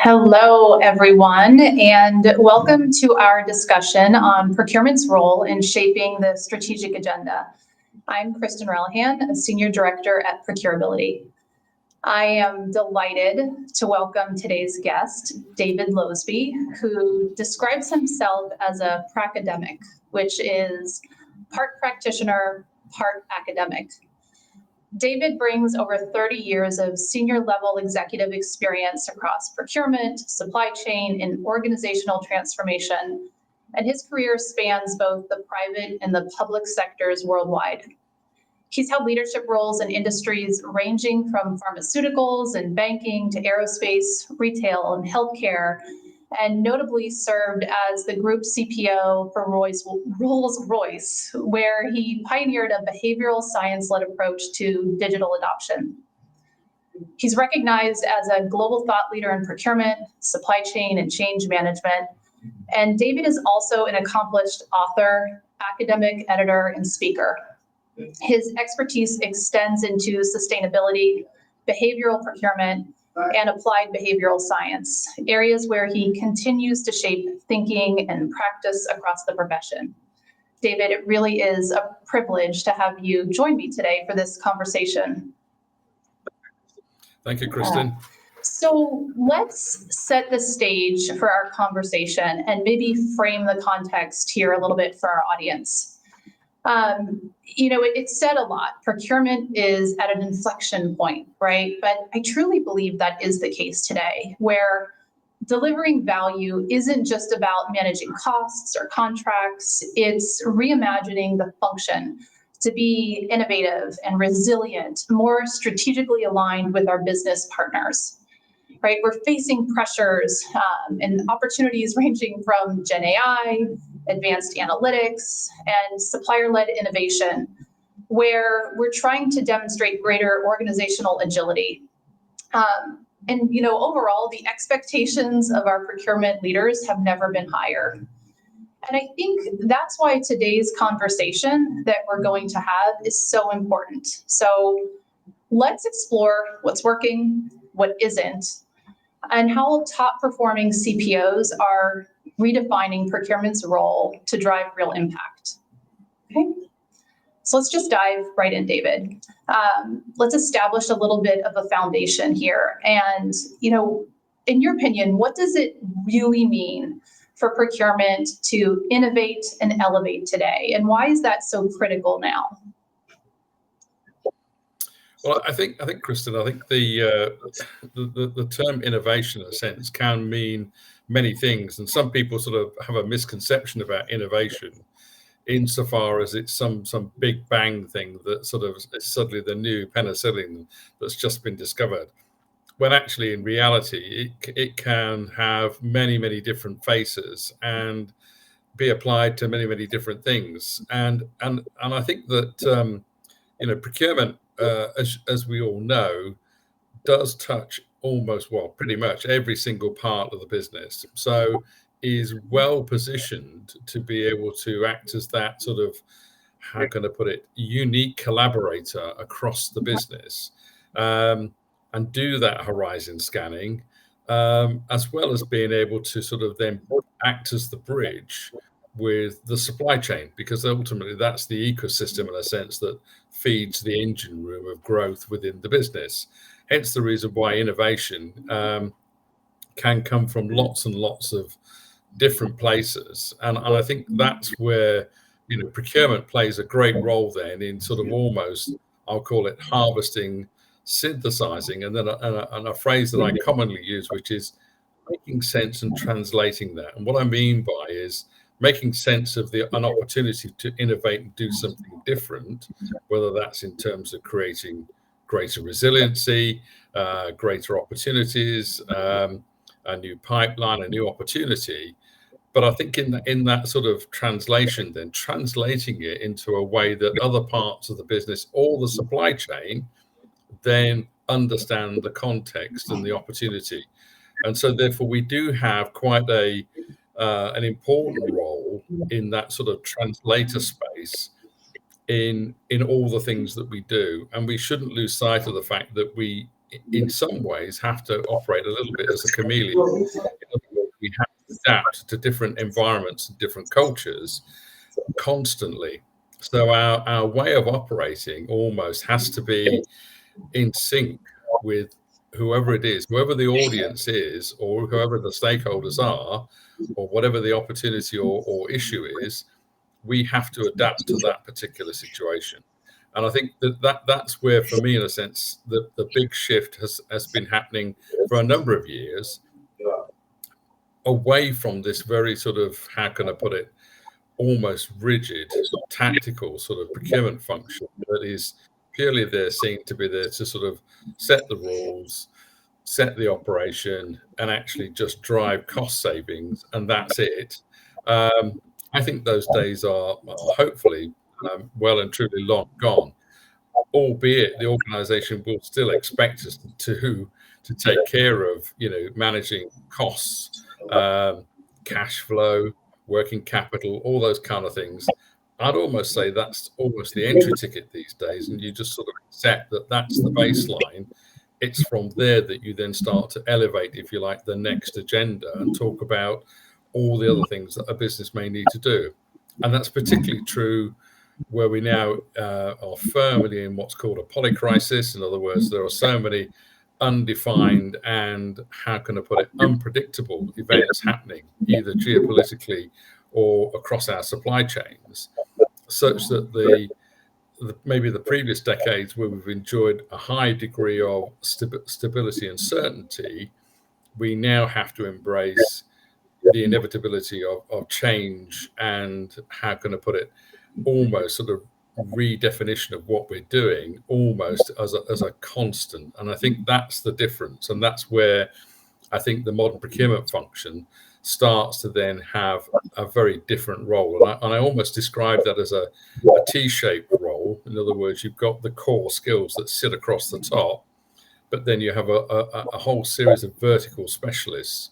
Hello, everyone, and welcome to our discussion on procurement's role in shaping the strategic agenda. I'm Kristen Rellihan, a Senior Director at ProcureAbility. I am delighted to welcome today's guest, David Loseby, who describes himself as a pracademic, which is part practitioner, part academic. David brings over 30 years of senior level executive experience across procurement, supply chain, and organizational transformation, and his career spans both the private and the public sectors worldwide. He's held leadership roles in industries ranging from pharmaceuticals and banking to aerospace, retail, and healthcare, and notably served as the group CPO for Rolls-Royce, where he pioneered a behavioral science-led approach to digital adoption. He's recognized as a global thought leader in procurement, supply chain, and change management. And David is also an accomplished author, academic editor, and speaker. His expertise extends into sustainability, behavioral procurement, and applied behavioral science, areas where he continues to shape thinking and practice across the profession. David, it really is a privilege to have you join me today for this conversation. Thank you, Kristen. So let's set the stage for our conversation and maybe frame the context here a little bit for our audience. It's said a lot. Procurement is at an inflection point, right? But I truly believe that is the case today, where delivering value isn't just about managing costs or contracts, it's reimagining the function to be innovative and resilient, more strategically aligned with our business partners. Right, we're facing pressures and opportunities ranging from GenAI, advanced analytics, and supplier-led innovation, where we're trying to demonstrate greater organizational agility. Overall, the expectations of our procurement leaders have never been higher. And I think that's why today's conversation that we're going to have is so important. So let's explore what's working, what isn't, and how top-performing CPOs are redefining procurement's role to drive real impact. Okay, so let's just dive right in, David. Let's establish a little bit of a foundation here. And, in your opinion, what does it really mean for procurement to innovate and elevate today? And why is that so critical now? Well, I think, Kristen, the term innovation, in a sense, can mean many things, and some people sort of have a misconception about innovation, insofar as it's some big bang thing that sort of is suddenly the new penicillin that's just been discovered. When actually, in reality, it can have many different faces and be applied to many different things, and I think that procurement, as we all know, does touch pretty much every single part of the business. So is well positioned to be able to act as that sort of, how can I put it, unique collaborator across the business, and do that horizon scanning, as well as being able to sort of then act as the bridge with the supply chain, because ultimately that's the ecosystem, in a sense, that feeds the engine room of growth within the business. Hence the reason why innovation can come from lots and lots of different places, and I think that's where procurement plays a great role then in sort of almost, I'll call it, harvesting, synthesizing, and then a phrase that I commonly use, which is making sense and translating that. And what I mean by is making sense of an opportunity to innovate and do something different, whether that's in terms of creating greater resiliency, greater opportunities, a new pipeline, a new opportunity. But I think in that sort of translation, then translating it into a way that other parts of the business or the supply chain then understand the context and the opportunity. And so therefore we do have quite an important role in that sort of translator space in all the things that we do. And we shouldn't lose sight of the fact that we in some ways have to operate a little bit as a chameleon. In other words, we have to adapt to different environments and different cultures constantly. So our way of operating almost has to be in sync with whoever it is, whoever the audience is, or whoever the stakeholders are, or whatever the opportunity or issue is. We have to adapt to that particular situation. And I think that's where, for me, in a sense, the big shift has been happening for a number of years, away from this very sort of, how can I put it, almost rigid, tactical sort of procurement function that is purely there, seen to be there to sort of set the rules, set the operation, and actually just drive cost savings, and that's it. I think those days are hopefully well and truly long gone, albeit the organization will still expect us to take care of, managing costs, cash flow, working capital, all those kind of things. I'd almost say that's almost the entry ticket these days, and you just sort of accept that that's the baseline. It's from there that you then start to elevate, if you like, the next agenda and talk about all the other things that a business may need to do. And that's particularly true where we now are firmly in what's called a polycrisis. In other words, there are so many undefined and, how can I put it, unpredictable events happening, either geopolitically or across our supply chains, such that maybe the previous decades where we've enjoyed a high degree of stability and certainty, we now have to embrace the inevitability of change and, how can I put it, almost sort of redefinition of what we're doing almost as a constant. And I think that's the difference. And that's where I think the modern procurement function starts to then have a very different role. And I almost describe that as a T-shaped role. In other words, you've got the core skills that sit across the top, but then you have a whole series of vertical specialists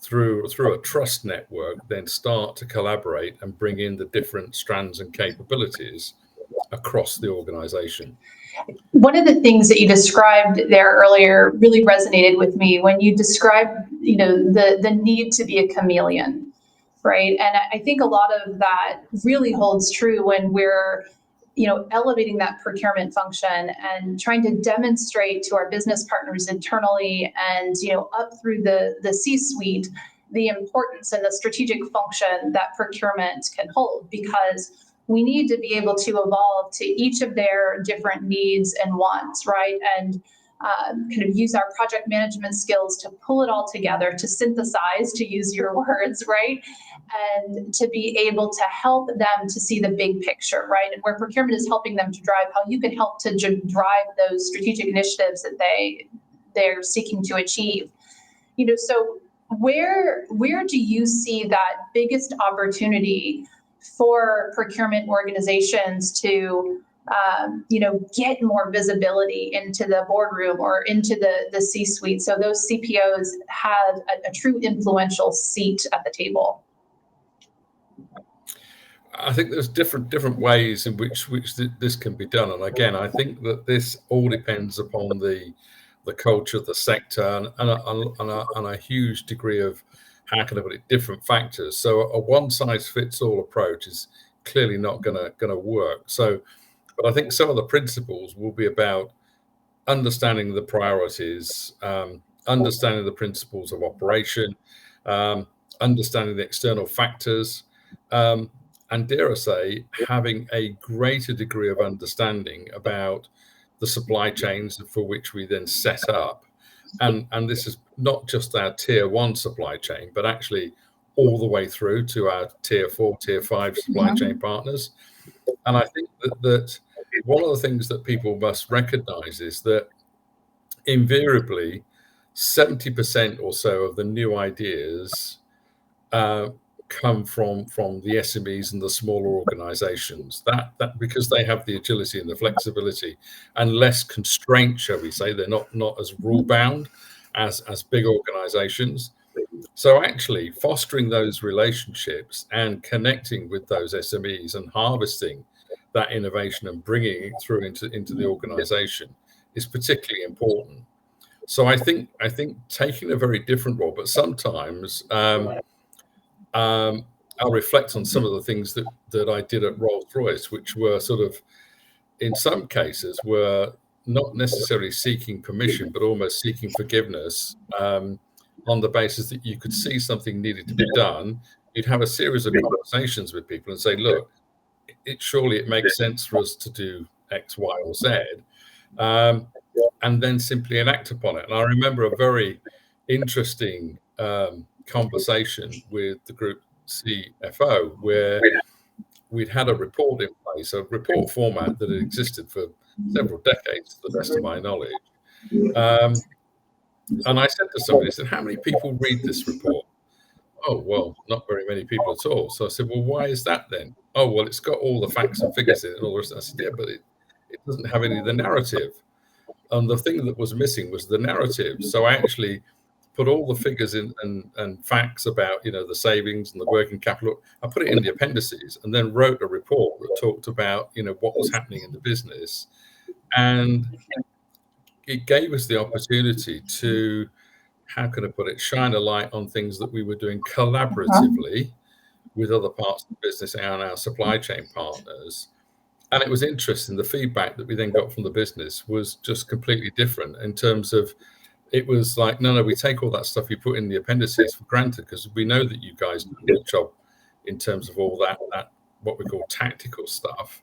through a trust network, then start to collaborate and bring in the different strands and capabilities across the organization. One of the things that you described there earlier really resonated with me when you described, the need to be a chameleon, right? And I think a lot of that really holds true when we're, elevating that procurement function and trying to demonstrate to our business partners internally and, up through the C-suite, the importance and the strategic function that procurement can hold, because we need to be able to evolve to each of their different needs and wants, right? And kind of use our project management skills to pull it all together, to synthesize, to use your words, right? And to be able to help them to see the big picture, right? And where procurement is helping them to drive, how you can help to drive those strategic initiatives that they're seeking to achieve. So where do you see that biggest opportunity for procurement organizations to get more visibility into the boardroom or into the C-suite, so those CPOs have a true influential seat at the table? I think there's different ways in which this can be done, and again, I think that this all depends upon the culture, the sector, and a huge degree of, how can I put it, different factors. So a one-size-fits-all approach is clearly not going to work. So, but I think some of the principles will be about understanding the priorities, understanding the principles of operation, understanding the external factors, and dare I say, having a greater degree of understanding about the supply chains for which we then set up. And this is not just our tier 1 supply chain, but actually all the way through to our tier 4, tier 5 supply chain partners. And I think that one of the things that people must recognize is that invariably 70% or so of the new ideas come from the SMEs and the smaller organizations, that because they have the agility and the flexibility and less constraint, shall we say. They're not as rule bound as big organizations. So actually fostering those relationships and connecting with those SMEs and harvesting that innovation and bringing it through into the organization is particularly important. So I think taking a very different role, but sometimes I'll reflect on some of the things that I did at Rolls-Royce, which were sort of, in some cases, were not necessarily seeking permission, but almost seeking forgiveness, on the basis that you could see something needed to be done. You'd have a series of conversations with people and say, look, surely it makes sense for us to do X, Y, or Z, and then simply enact upon it. And I remember a very interesting conversation with the group CFO, where we'd had a report in place, a report format that had existed for several decades, to the best of my knowledge. And I said to somebody, I said, how many people read this report? Oh, well, not very many people at all. So I said, well, why is that then? Oh, well, it's got all the facts and figures in it and all the rest. I said, yeah, but it doesn't have any of the narrative. And the thing that was missing was the narrative. So I actually put all the figures in and facts about, the savings and the working capital. I put it in the appendices and then wrote a report that talked about, what was happening in the business. And it gave us the opportunity to, how can I put it, shine a light on things that we were doing collaboratively with other parts of the business and our supply chain partners. And it was interesting. The feedback that we then got from the business was just completely different in terms of, it was like, no, we take all that stuff you put in the appendices for granted, because we know that you guys do a good job in terms of all that what we call tactical stuff.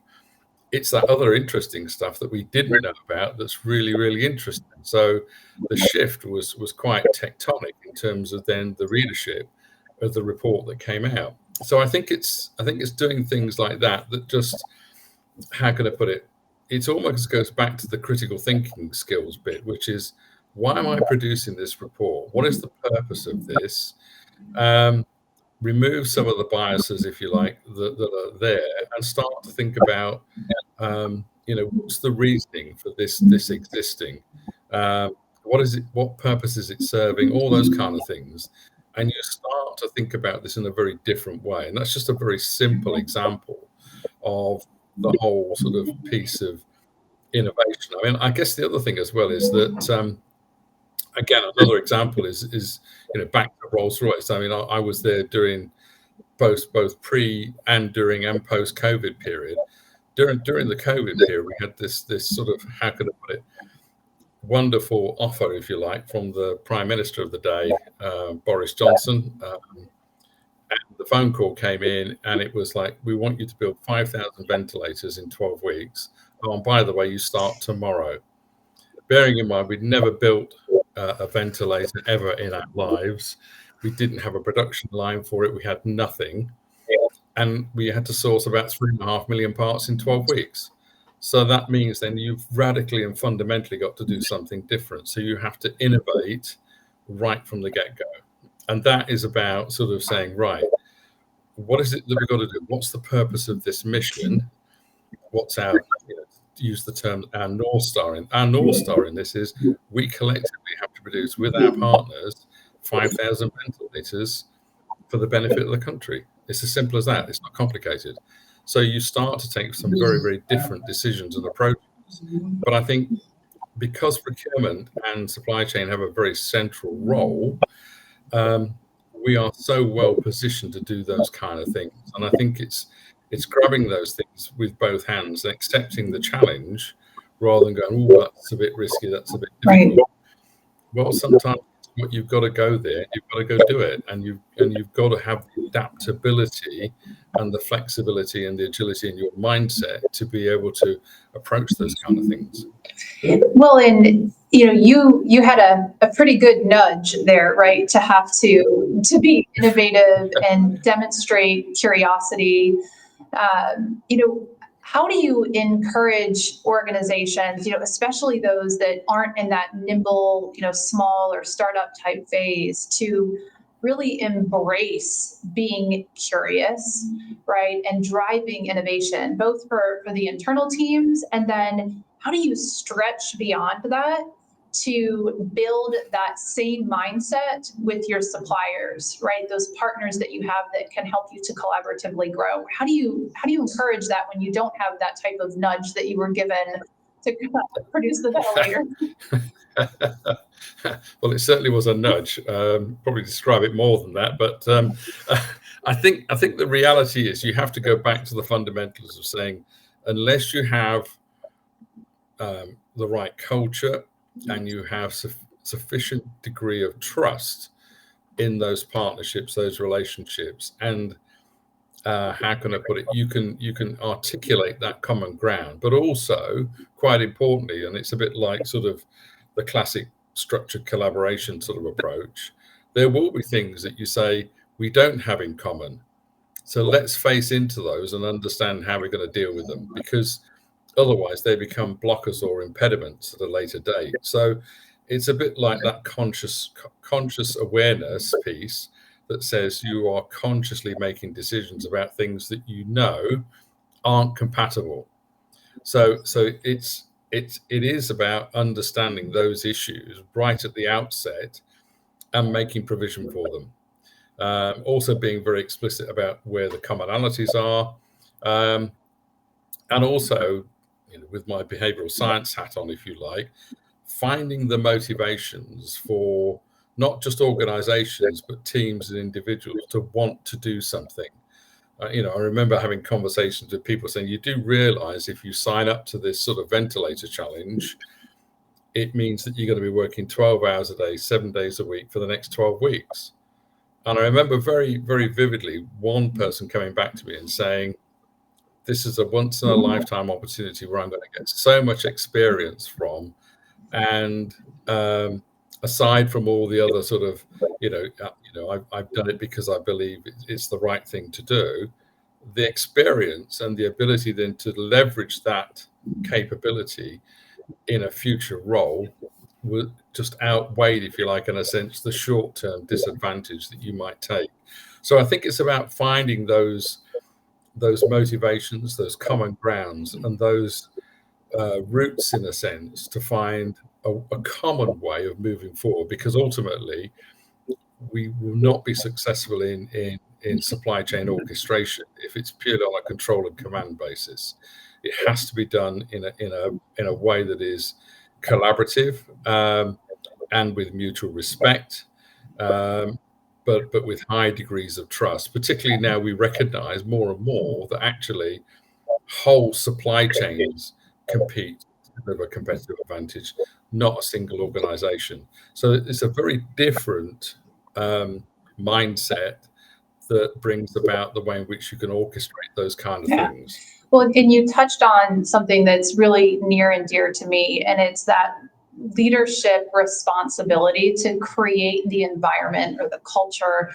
It's that other interesting stuff that we didn't know about that's really, really interesting. So the shift was quite tectonic in terms of then the readership of the report that came out. So I think it's doing things like that just, how can I put it? It almost goes back to the critical thinking skills bit, which is, why am I producing this report? What is the purpose of this? Remove some of the biases, if you like, that are there, and start to think about, what's the reasoning for this existing? What is it? What purpose is it serving? All those kind of things. And you start to think about this in a very different way. And that's just a very simple example of the whole sort of piece of innovation. I mean, I guess the other thing as well is that, again, another example is back to Rolls-Royce. I mean, I was there during both pre and during and post COVID period. During the COVID period, we had this sort of, how can I put it, wonderful offer, if you like, from the Prime Minister of the day, Boris Johnson. And the phone call came in, and it was like, we want you to build 5,000 ventilators in 12 weeks. Oh, and by the way, you start tomorrow. Bearing in mind, we'd never built a ventilator ever in our lives. We didn't have a production line for it. We had nothing. And we had to source about 3.5 million parts in 12 weeks. So that means then you've radically and fundamentally got to do something different. So you have to innovate right from the get-go. And that is about sort of saying, right, what is it that we've got to do? What's the purpose of this mission? What's our, use the term, our North Star in this is, we collectively have to produce with our partners 5,000 ventilators for the benefit of the country. It's as simple as that. It's not complicated. So you start to take some very, very different decisions and approaches. But I think because procurement and supply chain have a very central role, we are so well positioned to do those kind of things. And I think it's grabbing those things with both hands and accepting the challenge, rather than going, oh, that's a bit risky, that's a bit difficult. Right. Well, sometimes you've got to go there, you've got to go do it, and you've got to have the adaptability and the flexibility and the agility in your mindset to be able to approach those kind of things. Well, and you had a pretty good nudge there, right? To have to be innovative and demonstrate curiosity. How do you encourage organizations, especially those that aren't in that nimble, small or startup type phase, to really embrace being curious, right? And driving innovation, both for the internal teams, and then how do you stretch beyond that to build that same mindset with your suppliers, right? Those partners that you have that can help you to collaboratively grow. How do you encourage that when you don't have that type of nudge that you were given to produce the ventilator? Well, it certainly was a nudge. Probably describe it more than that, but I think the reality is you have to go back to the fundamentals of saying, unless you have the right culture and you have sufficient degree of trust in those partnerships, those relationships, and how can I put it? You can articulate that common ground, but also, quite importantly, and it's a bit like sort of the classic structured collaboration sort of approach, there will be things that you say we don't have in common. So let's face into those and understand how we're going to deal with them, because otherwise they become blockers or impediments at a later date. So it's a bit like that conscious awareness piece that says you are consciously making decisions about things that you know aren't compatible. So it is about understanding those issues right at the outset and making provision for them. Also being very explicit about where the commonalities are, and also, with my behavioral science hat on, if you like, finding the motivations for not just organizations, but teams and individuals to want to do something. I remember having conversations with people saying, you do realize if you sign up to this sort of ventilator challenge, it means that you're going to be working 12 hours a day, 7 days a week for the next 12 weeks. And I remember very, very vividly one person coming back to me and saying, this is a once in a lifetime opportunity where I'm going to get so much experience from. And aside from all the other sort of, I've done it because I believe it's the right thing to do. The experience and the ability then to leverage that capability in a future role will just outweigh, if you like, in a sense, the short-term disadvantage that you might take. So I think it's about finding those motivations, those common grounds, and those roots, in a sense, to find a common way of moving forward, because ultimately we will not be successful in supply chain orchestration if it's purely on a control and command basis. It has to be done in a way that is collaborative, and with mutual respect, but with high degrees of trust. Particularly now we recognize more and more that actually whole supply chains compete to deliver competitive advantage, not a single organization. So it's a very different mindset that brings about the way in which you can orchestrate those kind of things. Well, and you touched on something that's really near and dear to me, and it's that leadership responsibility to create the environment or the culture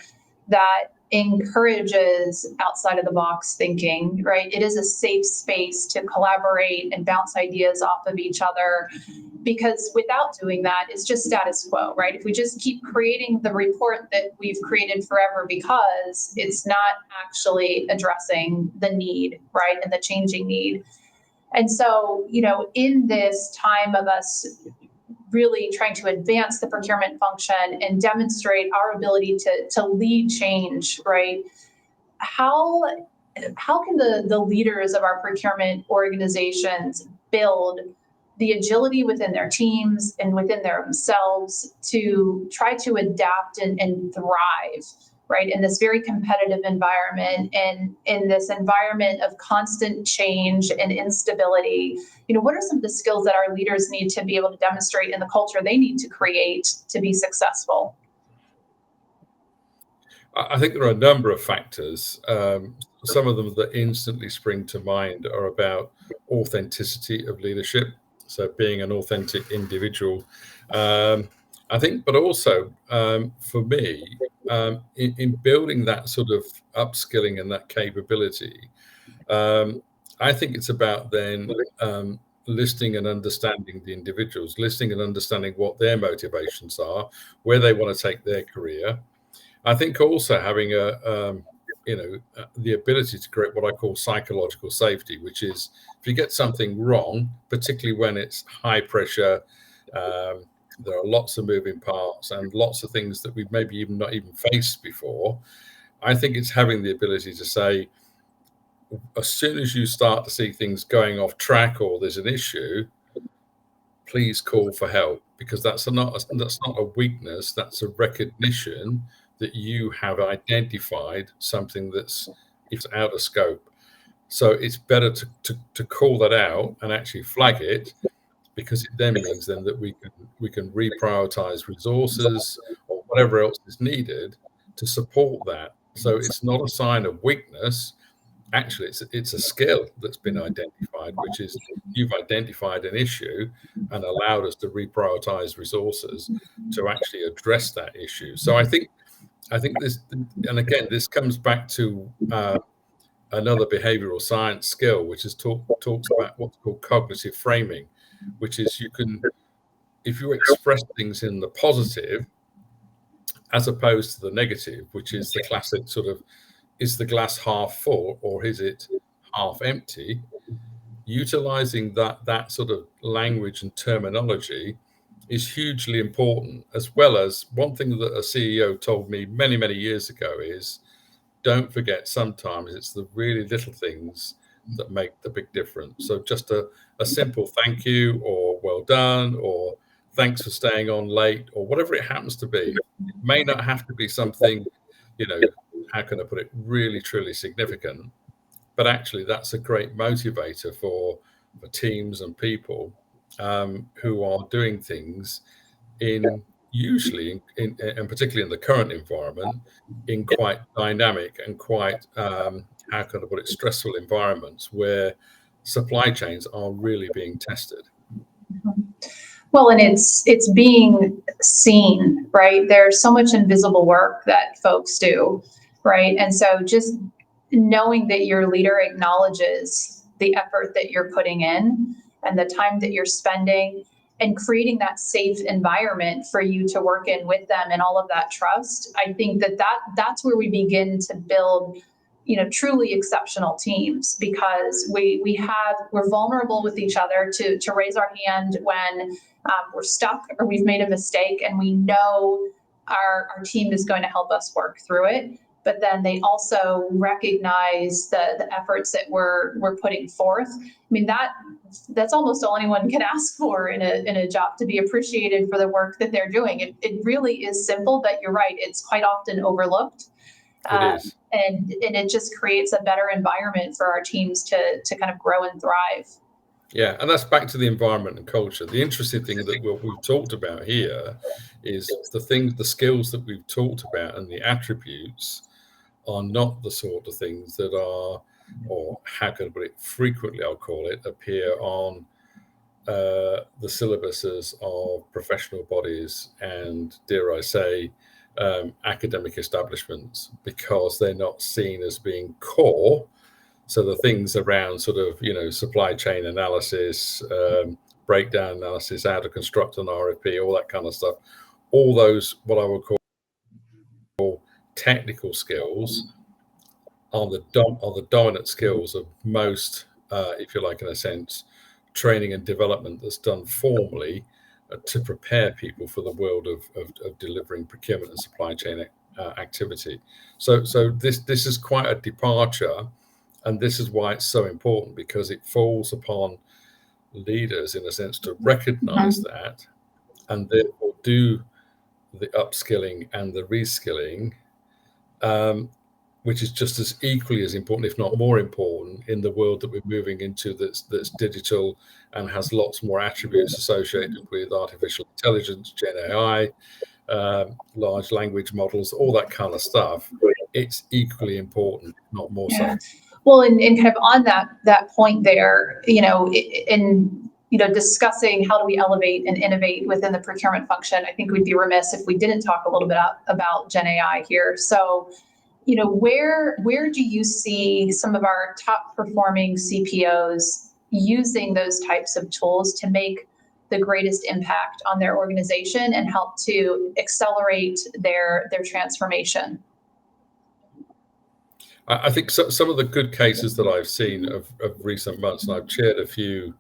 that encourages outside of the box thinking, right? It is a safe space to collaborate and bounce ideas off of each other, because without doing that, it's just status quo, right? If we just keep creating the report that we've created forever because it's not actually addressing the need, right? And the changing need. And so, in this time of us really trying to advance the procurement function and demonstrate our ability to lead change, right? How can the leaders of our procurement organizations build the agility within their teams and within themselves to try to adapt and thrive, right, in this very competitive environment, and in this environment of constant change and instability? What are some of the skills that our leaders need to be able to demonstrate in the culture they need to create to be successful? I think there are a number of factors. Some of them that instantly spring to mind are about authenticity of leadership. So being an authentic individual, I think, but also for me, in building that sort of upskilling and that capability, I think it's about then listening and understanding the individuals, listening and understanding what their motivations are, where they want to take their career. I think also having the ability to create what I call psychological safety, which is if you get something wrong, particularly when it's high pressure, there are lots of moving parts and lots of things that we've maybe even not even faced before. I think it's having the ability to say, as soon as you start to see things going off track or there's an issue, please call for help, because that's not a weakness. That's a recognition that you have identified something that's out of scope. So it's better to call that out and actually flag it, because it then means then that we can reprioritize resources or whatever else is needed to support that. So it's not a sign of weakness. Actually, it's a skill that's been identified, which is you've identified an issue and allowed us to reprioritize resources to actually address that issue. So I think this, and again, this comes back to another behavioral science skill, which is talks about what's called cognitive framing, which is if you express things in the positive as opposed to the negative, which is the classic sort of, is the glass half full or is it half empty? Utilizing that sort of language and terminology is hugely important, as well as one thing that a CEO told me many, many years ago is, don't forget, sometimes it's the really little things that make the big difference. So just a simple thank you, or well done, or thanks for staying on late, or whatever it happens to be. It may not have to be something, how can I put it, really, truly significant, but actually that's a great motivator for teams and people who are doing things usually and particularly in the current environment, in quite dynamic and quite, how can I put it, stressful environments where supply chains are really being tested. Well, and it's being seen, right? There's so much invisible work that folks do, right? And so just knowing that your leader acknowledges the effort that you're putting in and the time that you're spending, and creating that safe environment for you to work in with them and all of that trust, I think that's where we begin to build, truly exceptional teams, because we're vulnerable with each other to raise our hand when we're stuck or we've made a mistake, and we know our team is going to help us work through it. But then they also recognize the efforts that we're putting forth. I mean, that's almost all anyone can ask for in a job, to be appreciated for the work that they're doing. It really is simple, but you're right, it's quite often overlooked. It is. And it just creates a better environment for our teams to kind of grow and thrive. Yeah, and that's back to the environment and culture. The interesting thing that we've talked about here is the skills that we've talked about and the attributes are not the sort of things that are, or how can I put it, frequently, I'll call it, appear on the syllabuses of professional bodies and, dare I say, academic establishments, because they're not seen as being core. So the things around sort of, supply chain analysis, breakdown analysis, how to construct an RFP, all that kind of stuff, all those, what I would call technical skills, are the dominant skills of most, if you like, in a sense, training and development that's done formally to prepare people for the world of delivering procurement and supply chain activity. So this is quite a departure, and this is why it's so important, because it falls upon leaders, in a sense, to recognize that, and therefore do the upskilling and the reskilling, which is just as equally as important, if not more important, in the world that we're moving into, that's digital and has lots more attributes associated with artificial intelligence, GenAI, large language models, all that kind of stuff. It's equally important, not more so. Well, and kind of on that point there, discussing how do we elevate and innovate within the procurement function, I think we'd be remiss if we didn't talk a little bit about GenAI here. So, where do you see some of our top performing CPOs using those types of tools to make the greatest impact on their organization and help to accelerate their transformation? I think some of the good cases that I've seen of recent months, and I've chaired a few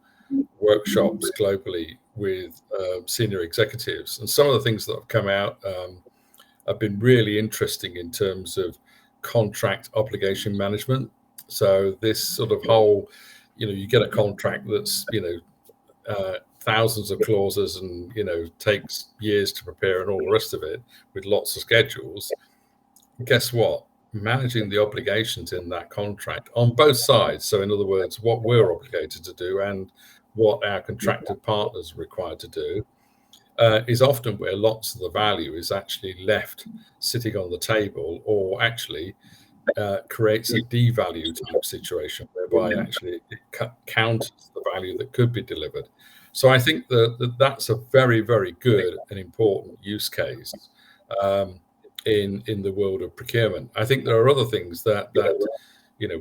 workshops globally with senior executives, and some of the things that have come out have been really interesting in terms of contract obligation management. So this sort of whole, you get a contract that's, thousands of clauses and, takes years to prepare and all the rest of it with lots of schedules. Guess what? Managing the obligations in that contract on both sides. So in other words, what we're obligated to do and what our contracted partners are required to do is often where lots of the value is actually left sitting on the table, or actually creates a devalue type situation whereby actually it counters the value that could be delivered. So I think that's a very, very good and important use case in the world of procurement. I think there are other things that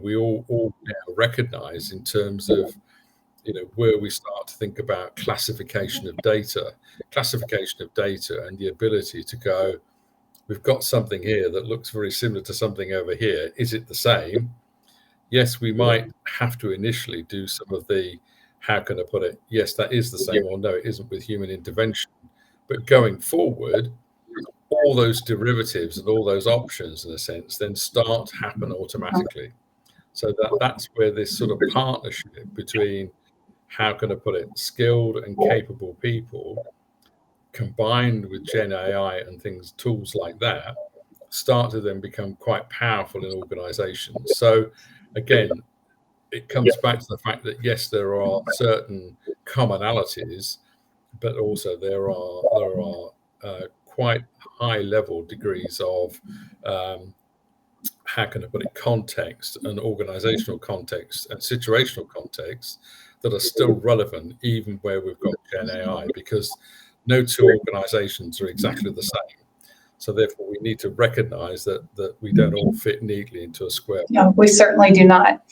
we all now recognize in terms of where we start to think about classification of data, and the ability to go, we've got something here that looks very similar to something over here. Is it the same? Yes, we might have to initially do some of the, how can I put it? Yes, that is the same, or no, it isn't, with human intervention. But going forward, all those derivatives and all those options, in a sense, then start to happen automatically. So that's where this sort of partnership between, how can I put it, skilled and capable people combined with GenAI and tools like that, start to then become quite powerful in organizations. So again, it comes back to the fact that yes, there are certain commonalities, but also there are quite high level degrees of how can I put it, context and organizational context and situational context that are still relevant even where we've got GenAI, because no two organizations are exactly the same. So therefore we need to recognize that we don't all fit neatly into a square. No, we certainly do not.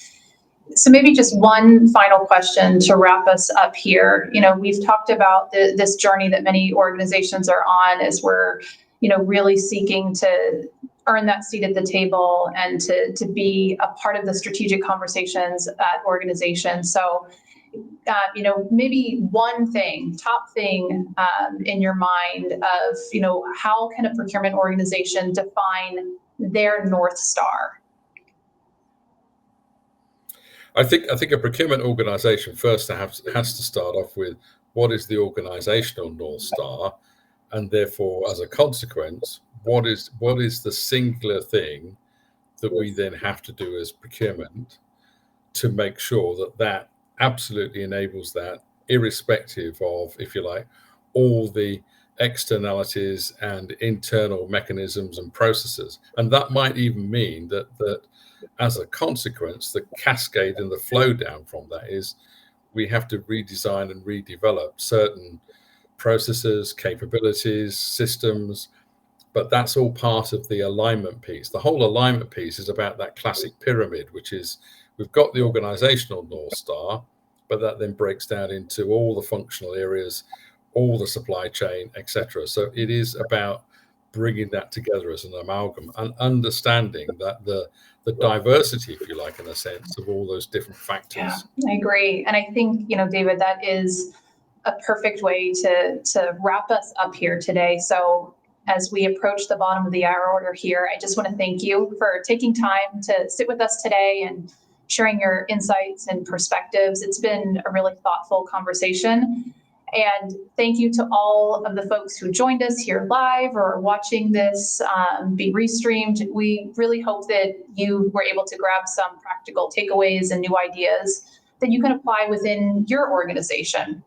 So maybe just one final question to wrap us up here. We've talked about this journey that many organizations are on as we're, really seeking to earn that seat at the table and to be a part of the strategic conversations at organizations. So, maybe one thing, top thing in your mind of, how can a procurement organization define their North Star? I think a procurement organization first has to start off with, what is the organizational North Star? And therefore, as a consequence, what is the singular thing that we then have to do as procurement to make sure that absolutely enables that, irrespective of, if you like, all the externalities and internal mechanisms and processes. And that might even mean that as a consequence, the cascade and the flow down from that is we have to redesign and redevelop certain processes, capabilities, systems, but that's all part of the alignment piece. The whole alignment piece is about that classic pyramid, which is we've got the organizational North Star, but that then breaks down into all the functional areas, all the supply chain, etc. So it is about bringing that together as an amalgam and understanding that the diversity, if you like, in a sense, of all those different factors. Yeah, I agree. And I think, David, that is a perfect way to wrap us up here today. So as we approach the bottom of the hour order here, I just want to thank you for taking time to sit with us today and sharing your insights and perspectives. It's been a really thoughtful conversation. And thank you to all of the folks who joined us here live or watching this be restreamed. We really hope that you were able to grab some practical takeaways and new ideas that you can apply within your organization.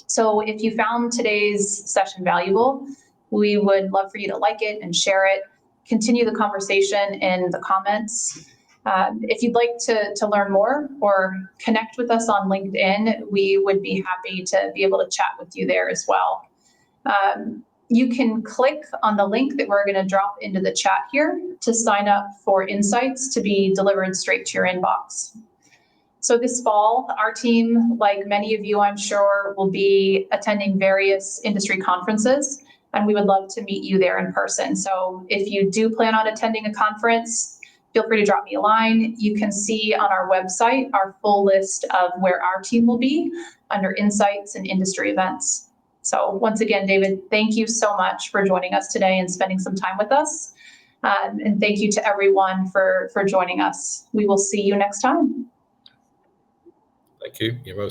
So if you found today's session valuable, we would love for you to like it and share it. Continue the conversation in the comments. If you'd like to learn more or connect with us on LinkedIn, we would be happy to be able to chat with you there as well. You can click on the link that we're going to drop into the chat here to sign up for insights to be delivered straight to your inbox. So this fall, our team, like many of you, I'm sure, will be attending various industry conferences, and we would love to meet you there in person. So if you do plan on attending a conference, feel free to drop me a line. You can see on our website our full list of where our team will be under insights and industry events. So once again, David, thank you so much for joining us today and spending some time with us. And thank you to everyone for joining us. We will see you next time. Thank you. You're most